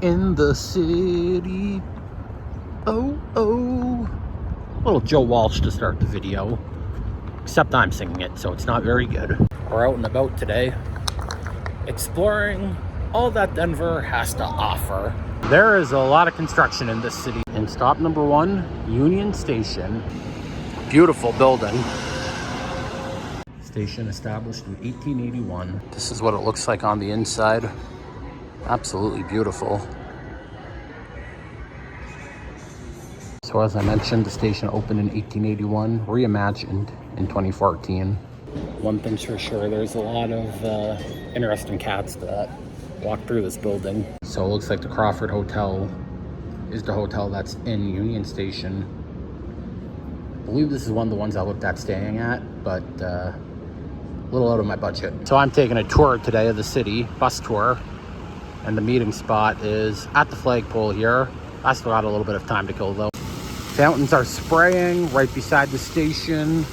in the city. Oh, oh. A little Joe Walsh to start the video. Except I'm singing it, so it's not very good. We're out and about today, exploring all that Denver has to offer. There is a lot of construction in this city. And stop number 1, Union Station. Beautiful building. Station established in 1881. This is what it looks like on the inside. Absolutely beautiful. So as I mentioned, the station opened in 1881, reimagined in 2014. One thing's for sure, there's a lot of interesting cats that walk through this building. So it looks like the Crawford Hotel is the hotel that's in Union Station. I believe this is one of the ones I looked at staying at, but a little out of my budget. So I'm taking a tour today of the city, bus tour, and the meeting spot is at the flagpole here. I still got a little bit of time to kill though. Fountains are spraying right beside the station.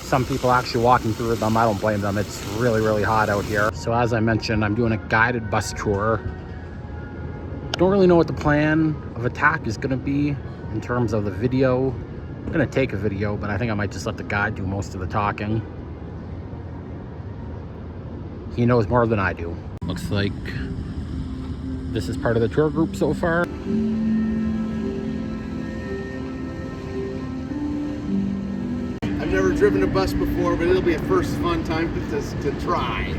Some people actually walking through them. I don't blame them. It's really, really hot out here. So as I mentioned, I'm doing a guided bus tour. Don't really know what the plan of attack is gonna be in terms of the video. I'm gonna take a video, but I think I might just let the guide do most of the talking. He knows more than I do. Looks like this is part of the tour group so far. I've never driven a bus before, but it'll be a first fun time to try.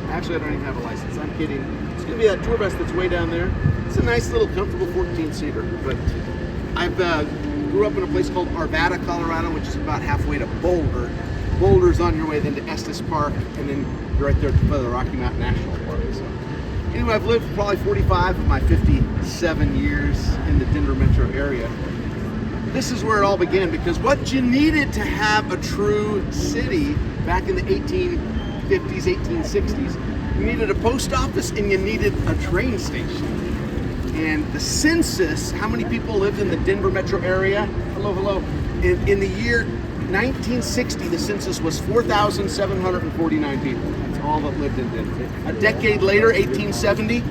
Actually, I don't even have a license. I'm kidding. It's gonna be that tour bus that's way down there. It's a nice little comfortable 14-seater, but I've grew up in a place called Arvada, Colorado, which is about halfway to Boulder. Boulder's on your way then to Estes Park, and then you're right there at the Rocky Mountain National Park. So anyway, I've lived probably 45 of my 57 years in the Denver metro area. This is where it all began, because what you needed to have a true city back in the 1850s, 1860s, you needed a post office and you needed a train station. And the census, how many people lived in the Denver metro area? Hello, hello. In the year 1960, the census was 4,749 people. That's all that lived in Denver. A decade later, 1870,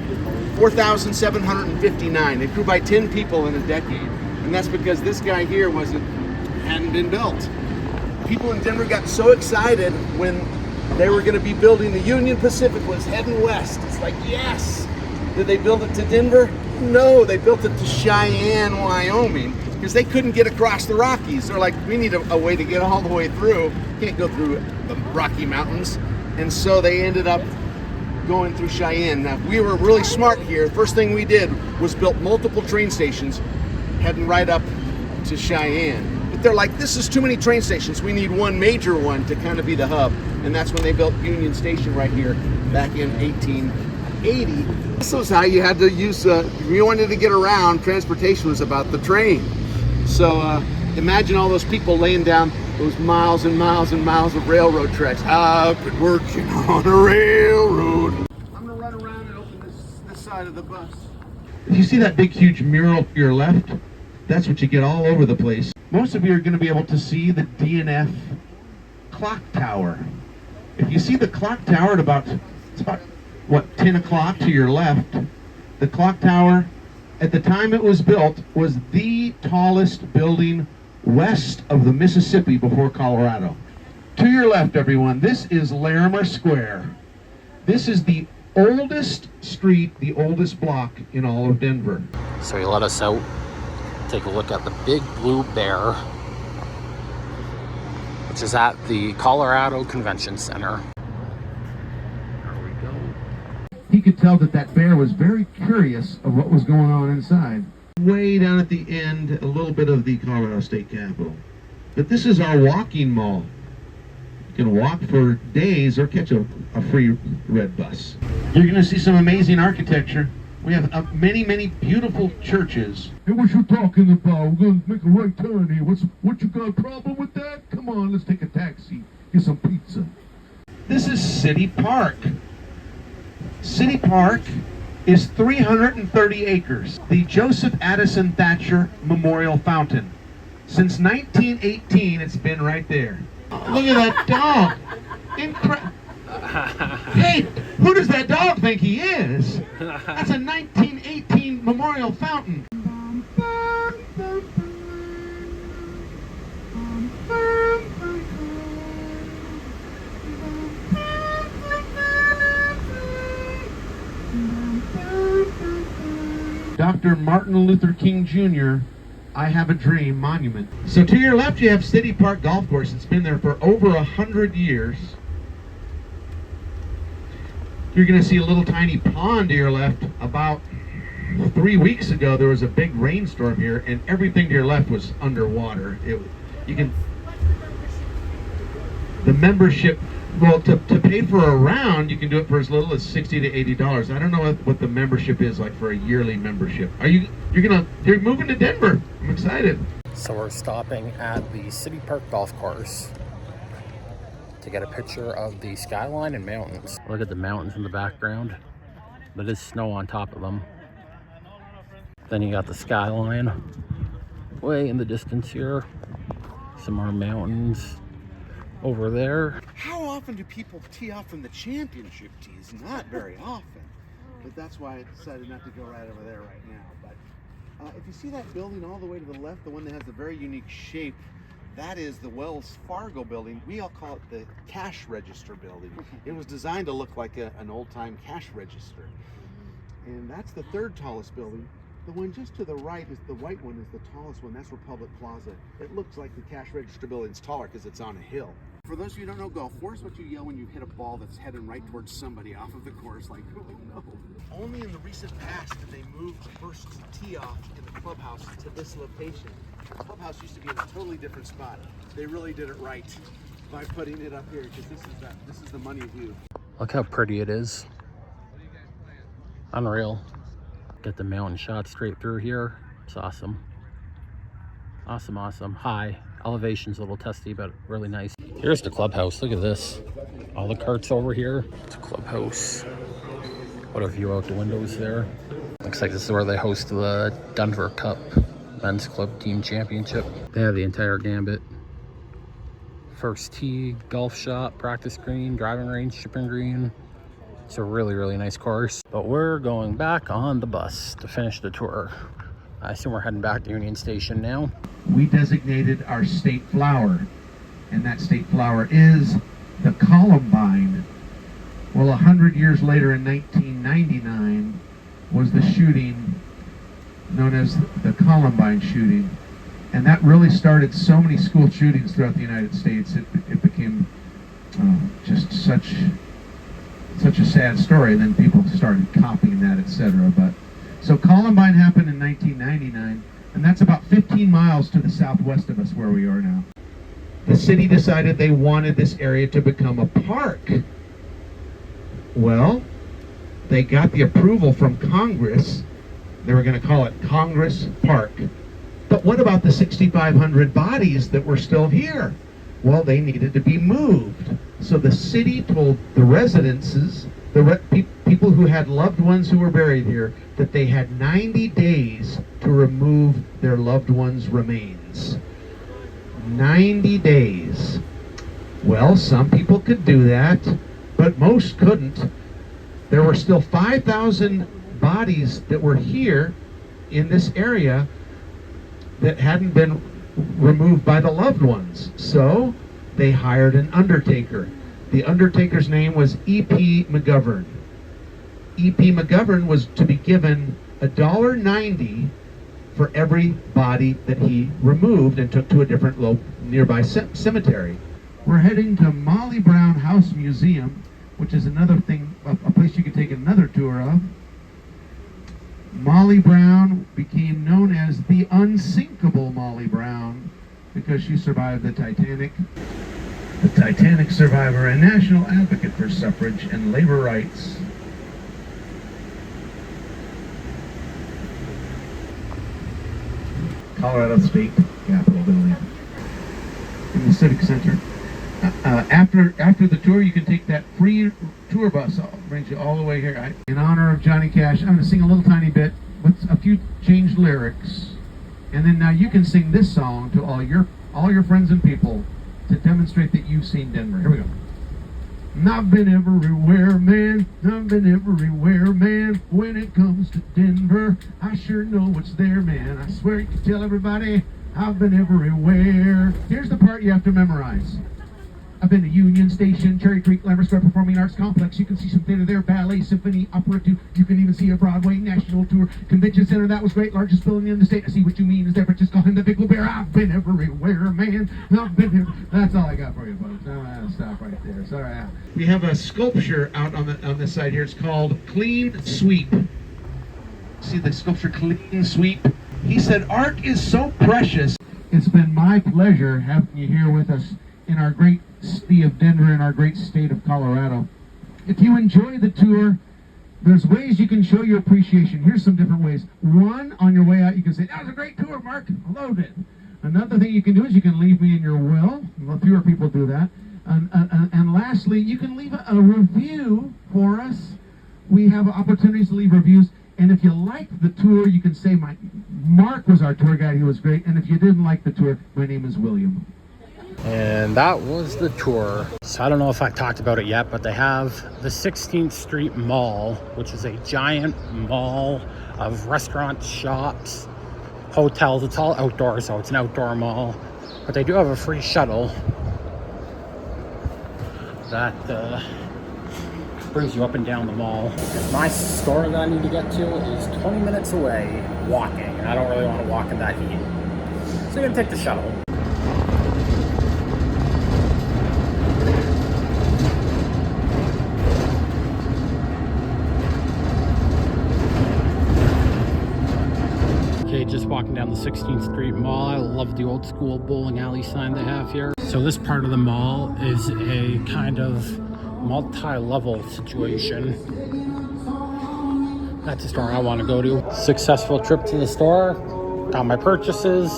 4,759. It grew by 10 people in a decade. And that's because this guy here hadn't been built. People in Denver got so excited when they were going to be building the Union Pacific was heading west. It's like, yes. Did they build it to Denver? No, they built it to Cheyenne, Wyoming, because they couldn't get across the Rockies. They're like, we need a way to get all the way through. Can't go through the Rocky Mountains. And so they ended up going through Cheyenne. Now, we were really smart here. First thing we did was built multiple train stations heading right up to Cheyenne. But they're like, this is too many train stations. We need one major one to kind of be the hub. And that's when they built Union Station right here back in 1880. This was how you had to use, if you wanted to get around, transportation was about the train. So imagine all those people laying down those miles and miles and miles of railroad tracks. I've been working on a railroad. I'm gonna run around and open this side of the bus. If you see that big huge mural to your left, that's what you get all over the place. Most of you are gonna be able to see the DNF clock tower. If you see the clock tower at about, it's about, what, 10 o'clock to your left, the clock tower, at the time it was built, was the tallest building west of the Mississippi before Colorado. To your left, everyone, this is Larimer Square. This is the oldest street, the oldest block in all of Denver. So he let us out, take a look at the Big Blue Bear, which is at the Colorado Convention Center. There we go. He could tell that bear was very curious of what was going on inside. Way down at the end, a little bit of the Colorado State Capitol. But this is our walking mall. You can walk for days or catch a free red bus. You're going to see some amazing architecture. We have many, many beautiful churches. Hey, what you talking about? We're going to make a right turn here. What you got a problem with that? Come on, let's take a taxi. Get some pizza. This is City Park. City Park is 330 acres. The Joseph Addison Thatcher Memorial Fountain. Since 1918, it's been right there. Look at that dog. Hey, who does that dog think he is? That's a 1918 memorial fountain. Dr. Martin Luther King Jr., I Have a Dream Monument. So to your left you have City Park Golf Course. It's been there for over 100 years. You're going to see a little tiny pond to your left. About 3 weeks ago there was a big rainstorm here and everything to your left was underwater. The membership, well, to pay for a round, you can do it for as little as $60 to $80. I don't know what the membership is like for a yearly membership. You're moving to Denver. I'm excited. So we're stopping at the City Park Golf Course to get a picture of the skyline and mountains. Look at the mountains in the background. But there's snow on top of them. Then you got the skyline way in the distance here. Some more mountains over there. How often do people tee off from the championship tees? Not very often. But that's why I decided not to go right over there right now. But if you see that building all the way to the left, the one that has a very unique shape, that is the Wells Fargo building. We all call it the cash register building. It was designed to look like an old-time cash register. And that's the third tallest building. The one just to the right is the white one, is the tallest one. That's Republic Plaza. It looks like the cash register building's taller because it's on a hill. For those of you who don't know golf, where's what you yell when you hit a ball that's heading right towards somebody off of the course? Like, oh no. Only in the recent past did they move the first tee off in the clubhouse to this location. The clubhouse used to be in a totally different spot. They really did it right by putting it up here because this is the money view. Look how pretty it is. Unreal. Get the mountain shot straight through here. It's awesome. Awesome. High. Elevation's a little testy, but really nice. Here's the clubhouse. Look at this. All the carts over here. It's a clubhouse. What a view out the windows there. Looks like this is where they host the Denver Cup Men's Club Team Championship. They have the entire gambit. First tee, golf shop, practice green, driving range, chipping green. It's a really nice course. But we're going back on the bus to finish the tour. I assume we're heading back to Union Station now. We designated our state flower, and that state flower is the columbine. Well, 100 years later in 1999 was the shooting known as the Columbine shooting. And that really started so many school shootings throughout the United States. It became just such a sad story. And then people started copying that, etc. But so Columbine happened in 1999, and that's about 15 miles to the southwest of us where we are now. The city decided they wanted this area to become a park. Well, they got the approval from Congress. They were going to call it Congress Park. But what about the 6,500 bodies that were still here? Well, they needed to be moved. So the city told the residences, people who had loved ones who were buried here, that they had 90 days to remove their loved ones' remains. 90 days. Well, some people could do that, but most couldn't. There were still 5,000 bodies that were here in this area that hadn't been removed by the loved ones. So they hired an undertaker. The undertaker's name was E.P. McGovern. E.P. McGovern was to be given $1.90 for every body that he removed and took to a different nearby cemetery. We're heading to Molly Brown House Museum, which is another thing, a place you can take another tour of. Molly Brown became known as the unsinkable Molly Brown because she survived the Titanic. The Titanic survivor and national advocate for suffrage and labor rights. Colorado State Capitol building in the Civic Center. After the tour, you can take that free tour bus. I'll bring you all the way here. In honor of Johnny Cash, I'm going to sing a little tiny bit with a few changed lyrics, and then now you can sing this song to all your friends and people to demonstrate that you've seen Denver. Here we go. I've been everywhere, man. I've been everywhere, man. When it comes to Denver, I sure know what's there, man. I swear you can tell everybody I've been everywhere. Here's the part you have to memorize. I've been to Union Station, Cherry Creek, Lammer Square Performing Arts Complex. You can see some theater there, ballet, symphony, opera too. You can even see a Broadway national tour. Convention center, that was great. Largest building in the state. I see what you mean is there, but just call him the Big Blue Bear. I've been everywhere, man. I've been here. That's all I got for you, folks. I'm gonna stop right there. Sorry. We have a sculpture out on this side here. It's called Clean Sweep. See the sculpture, Clean Sweep? He said, art is so precious. It's been my pleasure having you here with us in our great city of Denver and our great state of Colorado. If you enjoy the tour, there's ways you can show your appreciation. Here's some different ways. One, on your way out, you can say, that was a great tour, Mark. I loved it. Another thing you can do is you can leave me in your will. Well, fewer people do that. And lastly, you can leave a review for us. We have opportunities to leave reviews. And if you liked the tour, you can say, Mark was our tour guide. He was great. And if you didn't like the tour, my name is William. And that was the tour. So I don't know if I talked about it yet, but they have the 16th Street Mall, which is a giant mall of restaurants, shops, hotels. It's all outdoors, so it's an outdoor mall. But they do have a free shuttle that brings you up and down the mall. My store that I need to get to is 20 minutes away walking, and I don't really want to walk in that heat. So I'm gonna take the shuttle. Okay, just walking down the 16th Street Mall. I love the old school bowling alley sign they have here. So this part of the mall is a kind of multi-level situation. That's the store I want to go to. Successful trip to the store. Got my purchases.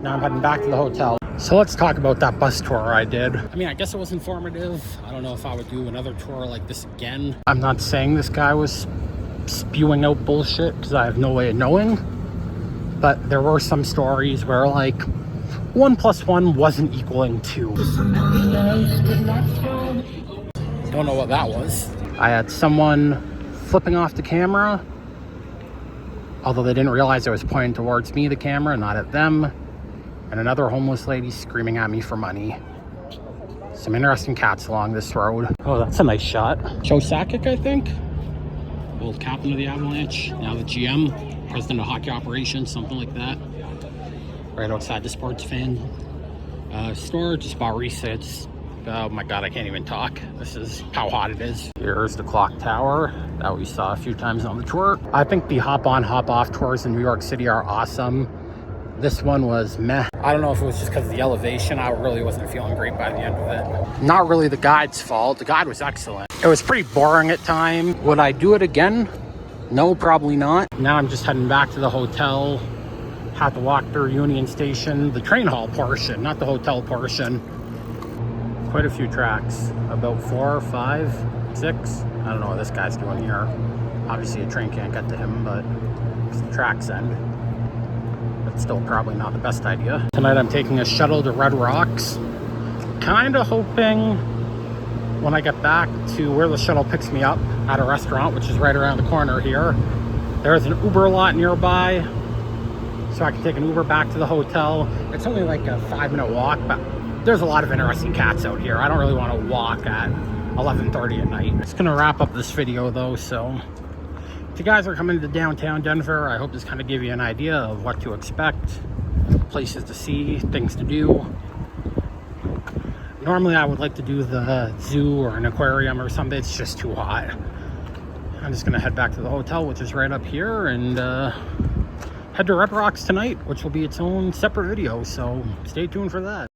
Now I'm heading back to the hotel. So let's talk about that bus tour I did. I mean, I guess it was informative. I don't know if I would do another tour like this again. I'm not saying this guy was spewing out bullshit because I have no way of knowing. But there were some stories where like 1 + 1 wasn't equaling 2. Don't know what that was. I had someone flipping off the camera, although they didn't realize it was pointing towards me, the camera, not at them. And another homeless lady screaming at me for money. Some interesting cats along this road. Oh, that's a nice shot. Joe Sakic, I think. Old captain of the Avalanche, now the GM, president of hockey operations, something like that. Right outside the sports fan store. Just bought resets. Oh my god, I can't even talk. This is how hot it is. Here's the clock tower that we saw a few times on the tour. I think the hop on, hop off tours in New York City are awesome. This one was meh. I don't know if it was just because of the elevation. I really wasn't feeling great by the end of it. Not really the guide's fault. The guide was excellent. It was pretty boring at times. Would I do it again? No, probably not. Now I'm just heading back to the hotel. Had to walk through Union Station, the train hall portion, not the hotel portion. Quite a few tracks, about 4, 5, 6. I don't know what this guy's doing here. Obviously a train can't get to him, but it's the tracks end. But still probably not the best idea. Tonight I'm taking a shuttle to Red Rocks. Kinda hoping when I get back to where the shuttle picks me up at a restaurant, which is right around the corner here. There's an Uber lot nearby, so I can take an Uber back to the hotel. It's only like a 5-minute walk, but there's a lot of interesting cats out here. I don't really want to walk at 11:30 at night. It's gonna wrap up this video though, so if you guys are coming to downtown Denver, I hope this kind of gave you an idea of what to expect, places to see, things to do. Normally I would like to do the zoo or an aquarium or something. It's just too hot. I'm just gonna head back to the hotel, which is right up here, and head to Red Rocks tonight, which will be its own separate video, so stay tuned for that.